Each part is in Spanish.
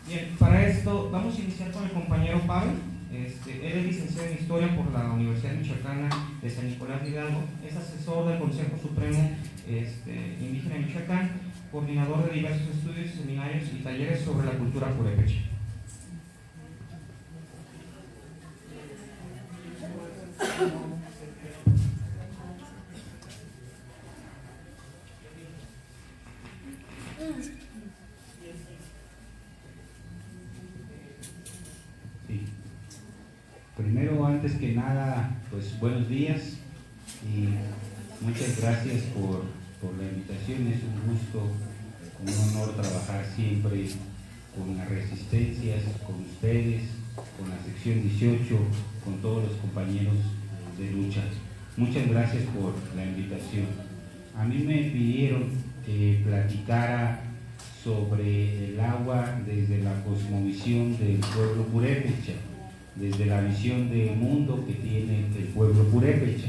Bien, para esto vamos a iniciar con el compañero Pavel. Él es licenciado en Historia por la Universidad Michoacana de San Nicolás de Hidalgo, es asesor del Consejo Supremo Indígena de Michoacán, coordinador de diversos estudios, seminarios y talleres sobre la cultura purépecha. Sí. Primero, antes que nada, pues buenos días y muchas gracias por la invitación. Es un gusto, un honor trabajar siempre con las resistencias, con ustedes, con la sección 18, con todos los compañeros de lucha. Muchas gracias por la invitación. A mí me pidieron que platicara sobre el agua desde la cosmovisión del pueblo purépecha, desde la visión de mundo que tiene el pueblo purépecha.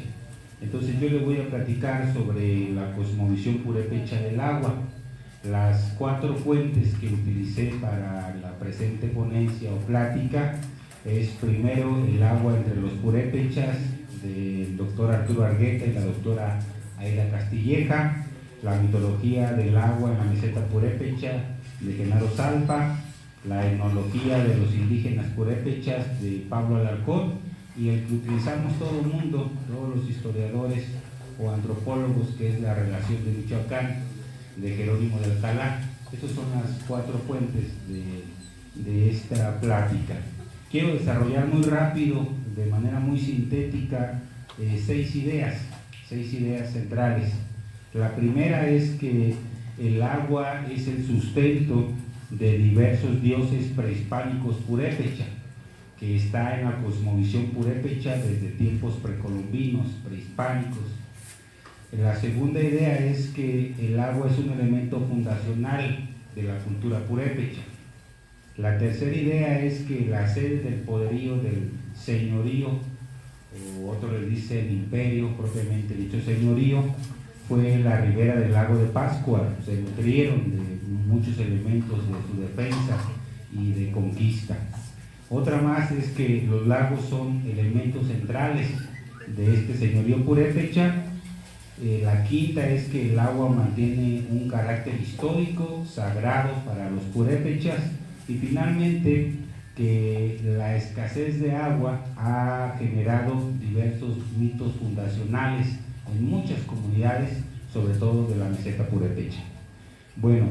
Entonces yo le voy a platicar sobre la cosmovisión purépecha del agua. Las 4 fuentes que utilicé para la presente ponencia o plática es primero el agua entre los purépechas del doctor Arturo Argueta y la doctora Aida Castilleja, la mitología del agua en la meseta purépecha de Genaro Salpa, la etnología de los indígenas purépechas de Pablo Alarcón y el que utilizamos todo el mundo, todos los historiadores o antropólogos, que es la relación de Michoacán de Jerónimo de Alcalá. Estas son las 4 fuentes de esta plática. Quiero desarrollar muy rápido, de manera muy sintética, 6 ideas centrales. La primera es que el agua es el sustento de diversos dioses prehispánicos purépecha, que está en la cosmovisión purépecha desde tiempos precolombinos, prehispánicos. La segunda idea es que el agua es un elemento fundacional de la cultura purépecha. La tercera idea es que la sede del poderío del señorío, o otro le dice el imperio, propiamente dicho señorío, fue la ribera del lago de Pascua. Se nutrieron de muchos elementos de su defensa y de conquista. Otra más es que los lagos son elementos centrales de este señorío purépecha. La quinta es que el agua mantiene un carácter histórico, sagrado para los purépechas. Y finalmente, que la escasez de agua ha generado diversos mitos fundacionales en muchas comunidades, sobre todo de la meseta purépecha. Bueno,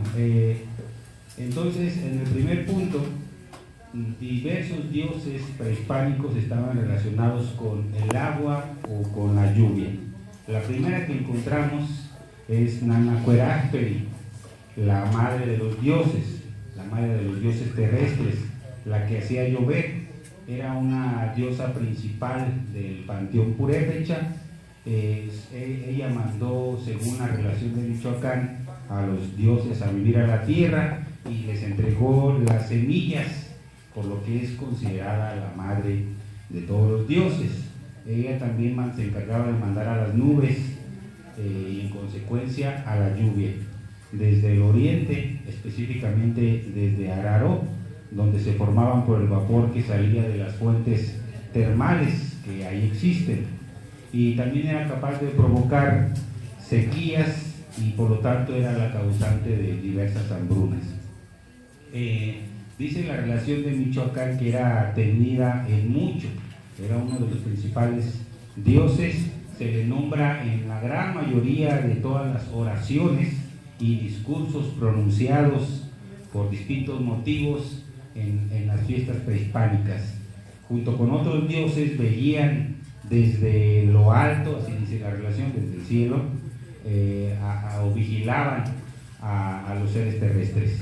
entonces en el primer punto, diversos dioses prehispánicos estaban relacionados con el agua o con la lluvia. La primera que encontramos es Nanacuerásperi, la madre de los dioses, la madre de los dioses terrestres, la que hacía llover. Era una diosa principal del panteón purépecha. Ella mandó, según la relación de Michoacán, a los dioses a vivir a la tierra y les entregó las semillas, por lo que es considerada la madre de todos los dioses. Ella también se encargaba de mandar a las nubes y en consecuencia a la lluvia. Desde el oriente, específicamente desde Araró, donde se formaban por el vapor que salía de las fuentes termales que ahí existen. Y también era capaz de provocar sequías y por lo tanto era la causante de diversas hambrunas. Dice la relación de Michoacán que era tenida en mucho, era uno de los principales dioses. Se le nombra en la gran mayoría de todas las oraciones y discursos pronunciados por distintos motivos en las fiestas prehispánicas. Junto con otros dioses veían desde lo alto, así dice la relación, desde el cielo, o vigilaban a los seres terrestres.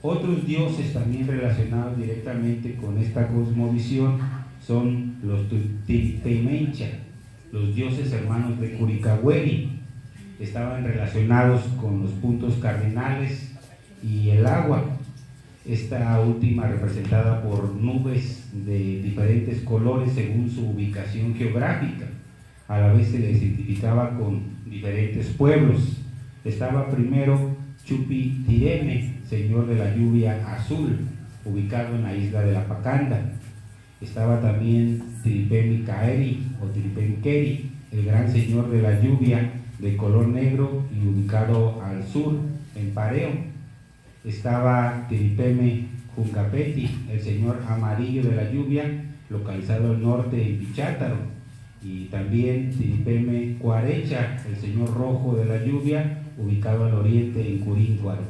Otros dioses también relacionados directamente con esta cosmovisión son los Tultimencha, los dioses hermanos de Curicahueri. Estaban relacionados con los puntos cardinales y el agua, esta última representada por nubes de diferentes colores según su ubicación geográfica. A la vez se les identificaba con diferentes pueblos. Estaba primero Chupitireme, señor de la lluvia azul, ubicado en la isla de la Pacanda. Estaba también Tiripemi Caeri o Tiripemi Keri, el gran señor de la lluvia, de color negro y ubicado al sur, en Pareo. Estaba Tiripeme Juncapeti, el señor amarillo de la lluvia, localizado al norte en Pichátaro. Y también Tiripeme Cuarecha, el señor rojo de la lluvia, ubicado al oriente en Curíncuaro.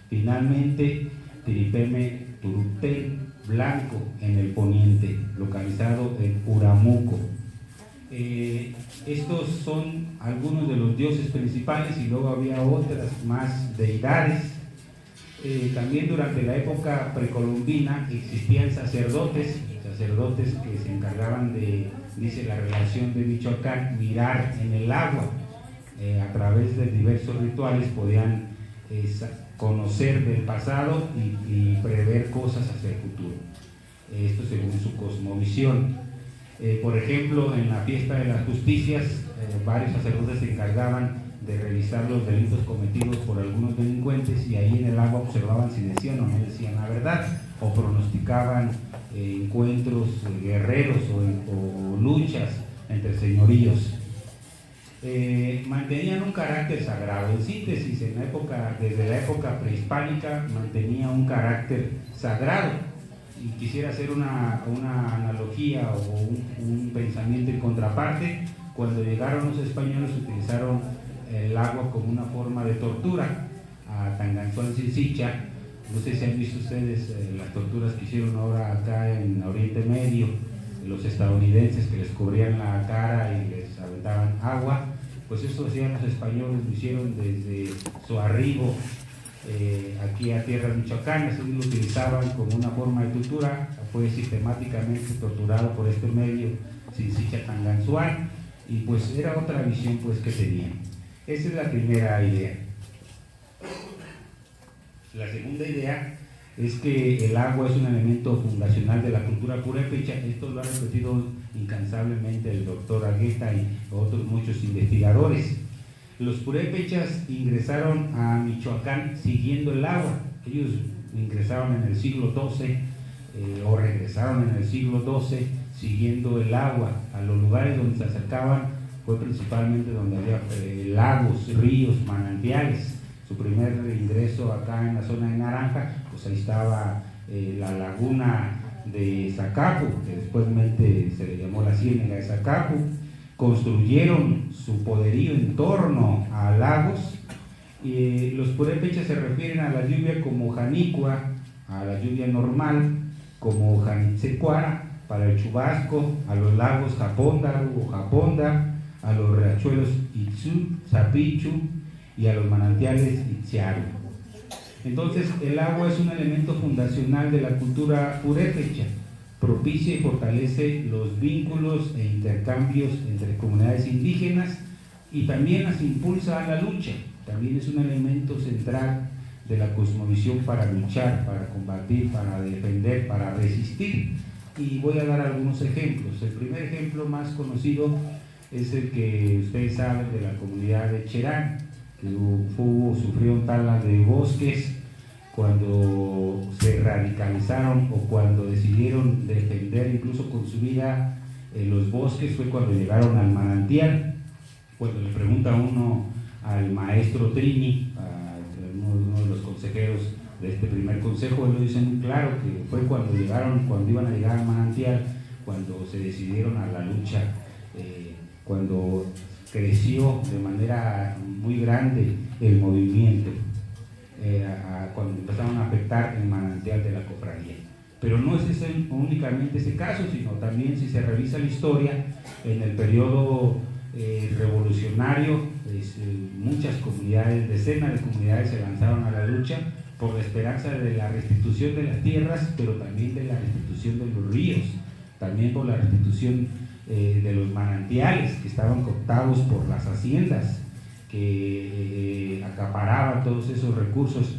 Finalmente, Tiripeme Turupten Blanco en el poniente, localizado en Uramuco. Estos son algunos de los dioses principales y luego había otras más deidades. También durante la época precolombina existían sacerdotes que se encargaban de, dice la relación de Michoacán, mirar en el agua. A través de diversos rituales podían conocer del pasado y prever cosas hacia el futuro. Esto según su cosmovisión. Por ejemplo, en la fiesta de las justicias, varios sacerdotes se encargaban de revisar los delitos cometidos por algunos delincuentes y ahí en el agua observaban si decían o no decían la verdad, o pronosticaban encuentros guerreros o luchas entre señoríos. Mantenían un carácter sagrado. En síntesis, desde la época prehispánica mantenía un carácter sagrado. Y quisiera hacer una analogía o un pensamiento en contraparte. Cuando llegaron los españoles utilizaron el agua como una forma de tortura a Tangancón, Sinsicha. No sé si han visto ustedes las torturas que hicieron ahora acá en Oriente Medio, los estadounidenses que les cubrían la cara y les aventaban agua. Pues eso hacían los españoles, lo hicieron desde su arribo aquí a tierras michoacanas, y lo utilizaban como una forma de tortura. Fue sistemáticamente torturado por este medio Sinsicha Tanganzuan, y pues era otra visión pues que tenían. Esa es la primera idea. La segunda idea es que el agua es un elemento fundacional de la cultura purépecha. Esto lo ha repetido incansablemente el doctor Argueta y otros muchos investigadores. Los purépechas ingresaron a Michoacán siguiendo el agua. Ellos ingresaron en el siglo XII o regresaron en el siglo XII siguiendo el agua. A los lugares donde se acercaban fue principalmente donde había lagos, ríos, manantiales. Su primer ingreso acá en la zona de Naranja, pues ahí estaba la laguna de Zacapu, que después se le llamó la Ciénega de Zacapu. Construyeron su poderío en torno a lagos. Los purépechas se refieren a la lluvia como janicua, a la lluvia normal como janitzecuara para el chubasco, a los lagos Japóndaro o Japonda, a los riachuelos Itzú, Zapichu y a los manantiales Itziaru. Entonces el agua es un elemento fundacional de la cultura purépecha. Propicia y fortalece los vínculos e intercambios entre comunidades indígenas y también las impulsa a la lucha. También es un elemento central de la cosmovisión para luchar, para combatir, para defender, para resistir. Y voy a dar algunos ejemplos. El primer ejemplo más conocido es el que ustedes saben de la comunidad de Cherán, que sufrieron talas de bosques cuando se radicalizaron o cuando decidieron defender incluso con su vida los bosques. Fue cuando llegaron al manantial. Cuando le pregunta uno al maestro Trini, uno de los consejeros de este primer consejo, él lo dice muy claro, que fue cuando iban a llegar al manantial, cuando se decidieron a la lucha, cuando creció de manera muy grande el movimiento. Cuando empezaron a afectar el manantial de la cofradía. Pero no es únicamente ese caso, sino también, si se revisa la historia, en el periodo revolucionario, muchas comunidades, decenas de comunidades se lanzaron a la lucha por la esperanza de la restitución de las tierras, pero también de la restitución de los ríos, también por la restitución de los manantiales que estaban cooptados por las haciendas que acaparaban todos esos recursos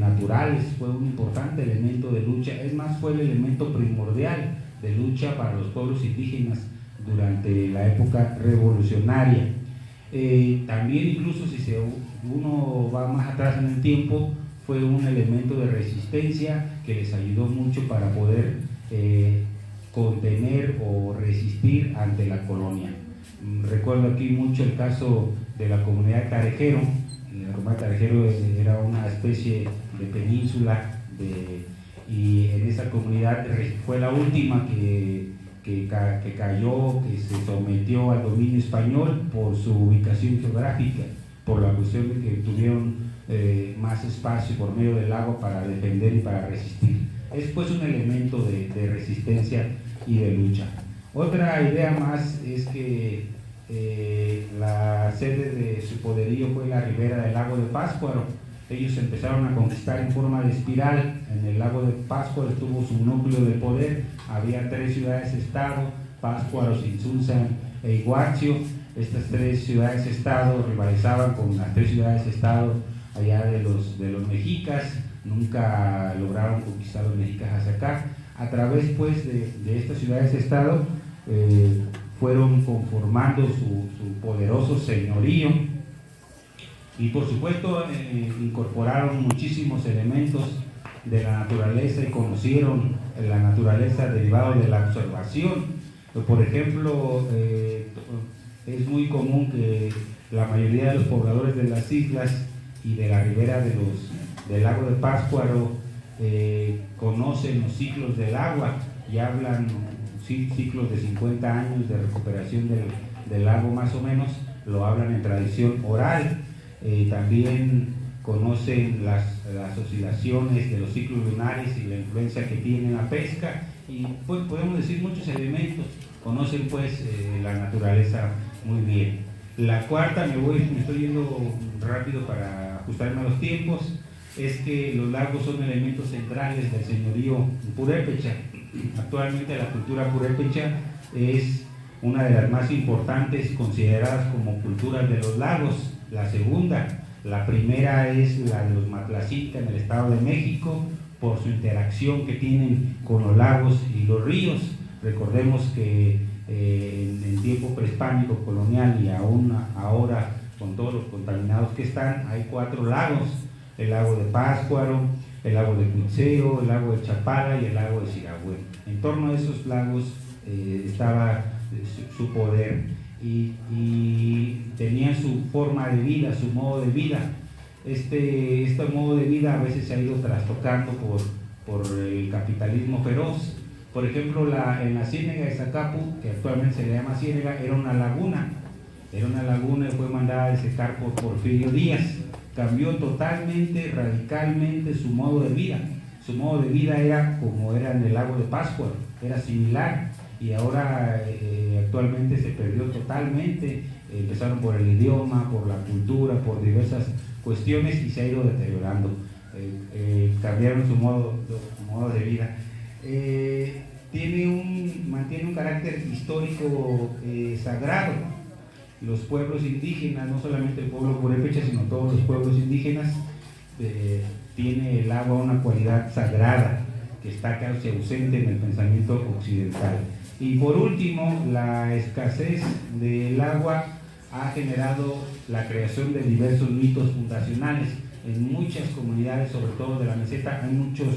naturales. Fue un importante elemento de lucha, es más, fue el elemento primordial de lucha para los pueblos indígenas durante la época revolucionaria. También, incluso si uno va más atrás en el tiempo, fue un elemento de resistencia que les ayudó mucho para poder contener o resistir ante la colonia. Recuerdo aquí mucho el caso de la comunidad de Tarejero. La comunidad de Tarejero era una especie de península y en esa comunidad fue la última que cayó, que se sometió al dominio español por su ubicación geográfica, por la cuestión de que tuvieron más espacio por medio del lago para defender y para resistir. Es pues un elemento de resistencia y de lucha. Otra idea más es que la sede de su poderío fue la ribera del lago de Pátzcuaro. Ellos empezaron a conquistar en forma de espiral. En el lago de Pátzcuaro tuvo su núcleo de poder. Había 3 ciudades-estado: Pátzcuaro, Tzintzuntzan e Iguazio. Estas 3 ciudades-estado rivalizaban con las 3 ciudades-estado allá de los mexicas. Nunca lograron conquistar los mexicas hacia acá. A través pues de estas ciudades-estado fueron conformando su poderoso señorío, y por supuesto incorporaron muchísimos elementos de la naturaleza y conocieron la naturaleza derivada de la observación. Por ejemplo, es muy común que la mayoría de los pobladores de las islas y de la ribera del lago de Pátzcuaro conocen los ciclos del agua y hablan ciclos de 50 años de recuperación del lago, más o menos, lo hablan en tradición oral. También conocen las oscilaciones de los ciclos lunares y la influencia que tiene la pesca, y pues podemos decir muchos elementos. Conocen pues la naturaleza muy bien. La cuarta, me estoy yendo rápido para ajustarme a los tiempos, es que los lagos son elementos centrales del señorío purépecha. Actualmente la cultura purépecha es una de las más importantes, consideradas como culturas de los lagos. La segunda, la primera es la de los Matlacinca en el Estado de México, por su interacción que tienen con los lagos y los ríos. Recordemos que en tiempo prehispánico, colonial y aún ahora con todos los contaminados que están, hay 4 lagos: el lago de Pátzcuaro, el lago de Cuitzeo, el lago de Chapala y el lago de Sirahuén. En torno a esos lagos estaba su poder y tenían su forma de vida, su modo de vida. Este modo de vida a veces se ha ido trastocando por el capitalismo feroz. Por ejemplo, en la ciénaga de Zacapu, que actualmente se le llama ciénaga, era una laguna y fue mandada a secar por Porfirio Díaz. Cambió totalmente, radicalmente su modo de vida. Su modo de vida era como era en el lago de Pátzcuaro, era similar, y ahora actualmente se perdió totalmente. Empezaron por el idioma, por la cultura, por diversas cuestiones, y se ha ido deteriorando. Cambiaron su modo de vida. Mantiene un carácter histórico sagrado. Los pueblos indígenas, no solamente el pueblo purépecha, sino todos los pueblos indígenas, tiene el agua una cualidad sagrada que está casi ausente en el pensamiento occidental. Y por último, la escasez del agua ha generado la creación de diversos mitos fundacionales. En muchas comunidades, sobre todo de la meseta, hay muchos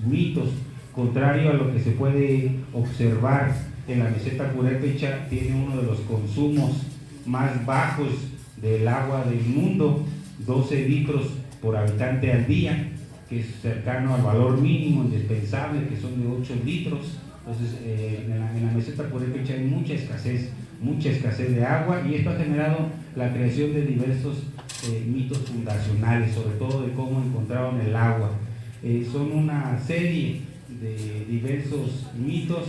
mitos. Contrario a lo que se puede observar, en la meseta purépecha tiene uno de los consumos más bajos del agua del mundo, 12 litros por habitante al día, que es cercano al valor mínimo indispensable, que son de 8 litros. Entonces, en la meseta purépecha hay mucha escasez de agua, y esto ha generado la creación de diversos mitos fundacionales, sobre todo de cómo encontraron el agua. Son una serie de diversos mitos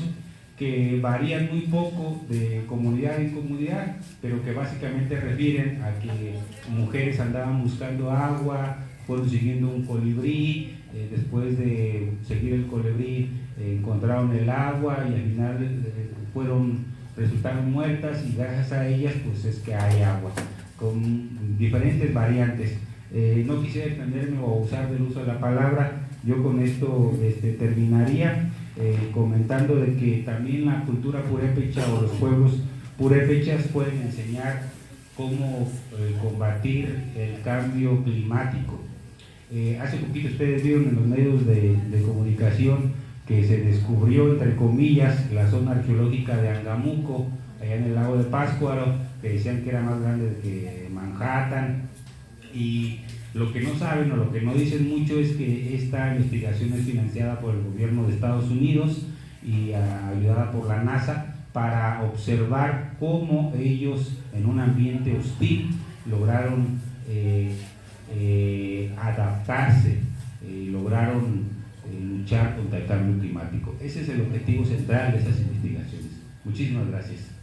que varían muy poco de comunidad en comunidad, pero que básicamente refieren a que mujeres andaban buscando agua, fueron siguiendo un colibrí, después de seguir el colibrí encontraron el agua, y al final resultaron muertas, y gracias a ellas pues es que hay agua, con diferentes variantes. No quisiera extenderme o usar del uso de la palabra. Yo con esto terminaría comentando de que también la cultura purépecha o los pueblos purépechas pueden enseñar cómo combatir el cambio climático. Hace poquito ustedes vieron en los medios de comunicación que se descubrió, entre comillas, la zona arqueológica de Angamuco, allá en el lago de Pátzcuaro, que decían que era más grande que Manhattan. Y lo que no saben o lo que no dicen mucho es que esta investigación es financiada por el gobierno de Estados Unidos y ayudada por la NASA para observar cómo ellos en un ambiente hostil lograron adaptarse, lograron luchar contra el cambio climático. Ese es el objetivo central de esas investigaciones. Muchísimas gracias.